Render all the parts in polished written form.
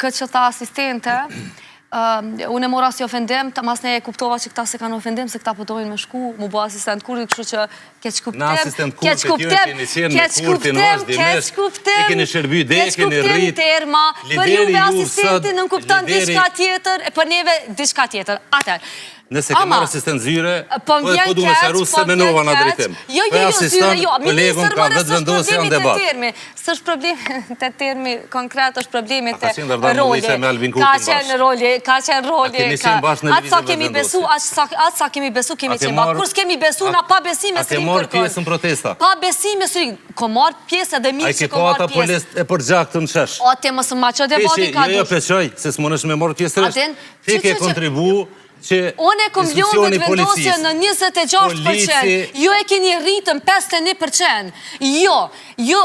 këtë që tha asistente, unë e mora si ofendim, mas ne e kuptova që këta se kanë ofendim, se këta përdojnë me shku, mu bo asistent kurti, kështu që keq kuptim. Në asistent kurti, kjo e keni qenë me kurtin vazhdimisht, e keni shërby dhe e keni rrit. Terma, për juve asistentin në kuptan diçka tjetër, për neve diçka tjetër. Atër. Nëse ke marrë asistent zyre, po du me sharu se menova në drejtim. Jo, zyre, jo. Ministër mërë së është problemi të termi. Së është problemi të termi konkret, është problemi të roli. Ka qenë roli. Atë sa kemi besu, atë sa kemi besu, kemi qenë bakë. Kur s'kemi besu, na pa besime së rinë kërkon. A ke marrë pjesë në protesta? Pa besime së rinë. Ko marrë pjesë edhe mirë që ko marrë pjesë. A ke pa ata polest e përgjak të në shesh? O, te mësë ma që debati ka dush. Jo, peqoj, se s'monësh me marrë pjesë rështë. Ti ke kontribu unë e kom ljonë dhe të vendosje në 26%, ju e keni rritën 51%. Jo,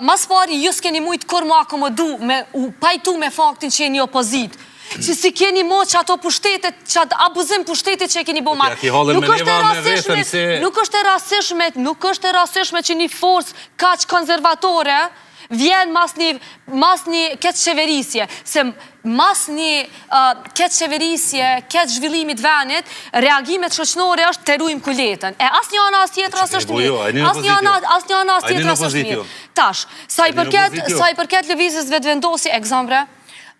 mas pari, ju s'keni mujtë kur mu akomodu, me u pajtu me faktin që jeni opozit. Që si keni mo që ato pushtetet, që atë abuzim pushtetet që e keni bo marë. Nuk është e rasishme që një forës kaq konservatore vjen mas një këtë qeverisje, se mas një këtë qeverisje, këtë zhvillimit venit, reagimet shoqnore është të rujmë kuletën. E as një anë as tjetër as është mirë. As një anë as tjetër as është mirë. Tash, sa i përket lëvizjes vetëvendosi, egzambre,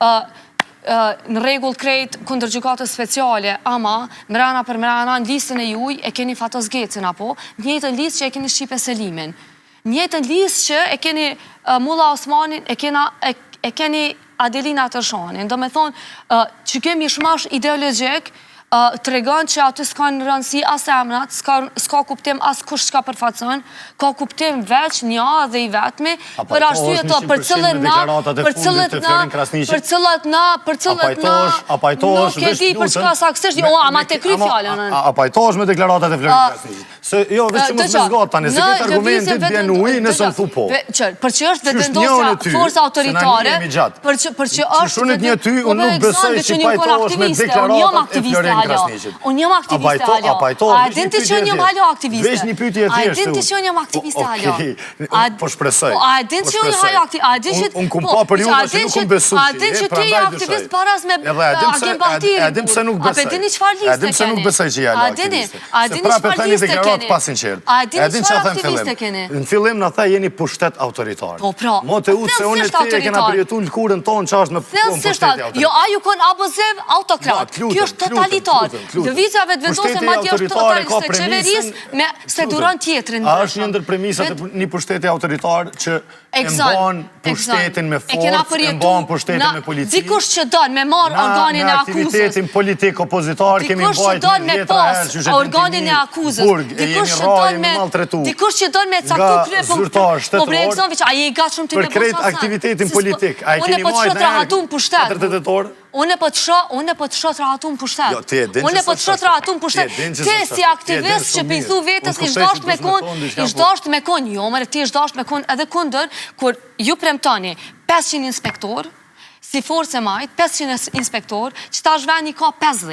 në regull krejt kundër gjykatës speciale, ama mrena për mrena në listën e juj e keni Fatos Gecin, apo njëjtën listë që e keni Shqipe Selimin. Njëtën listë që e keni Mulla Osmanin, e keni Adelina Tërshanin. Do me thonë që kemi shmash ideologjik, të regon që aty s'ka në rëndësi as emrat, s'ka kuptim as kush s'ka përfacon, ka kuptim veç një dhe i vetmi, për ashtu e to, për cilët na, nuk e di për çka saksisht, ama te kry fjallën. A pajtosh me deklaratat e Florin Krasniqit? Se jo, veç që më zgatë tani, se këtë argumentit bjen ujë nëse më thu po. Për që është vetëvendosja forës autoritare, për që është... Unë jam aktiviste, Alo. A din të që unë jam halo aktiviste? Vesh një pyetje e thjeshtë. A din të që unë jam aktiviste, Alo? Po shpresoj. A din që unë halo aktiviste? Unë kum pa për ju që nuk kum besu. A din që ti je aktivist paras me Agim Bahtirin? A din pse nuk besoj? A dini çfarë liste keni? A din pse nuk besoj që jalo aktiviste? A dini çfarë liste keni? A dini çfarë aktiviste keni? Në fillim na tha jeni pushtet autoritar. Po pra. Mo te ut se unë ti e kena përjetuar lkurën tonë ç'është me pushtet autoritar. Jo, ai u kon abuziv autokrat. Kjo është totalitar. Lëvizja vetëvendosje madje është totaliste qeverisë me se duron tjetrin. A është një ndër premisat e një pushteti autoritar që e mban pushtetin me forcë, e mban pushtetin me polici? Dikush që don me marr organin e akuzës. Në aktivitetin politik opozitar kemi mbajtur me pas organin e akuzës. Dikush që don me caktu krye po Brexit, ai i gatshëm ti me për krejt aktivitetin politik. Ai keni mbajtur Unë e po të shoh të rahatun pushtet. Unë e po të shoh të rahatun pushtet. Ti si aktivist që pejthu vetës ish dasht me kon, jo mërë ti ish dasht me kon edhe kundër, kur ju premtoni 500 inspektor, si forës e majt, 500 inspektor, që ta zhveni ka 50,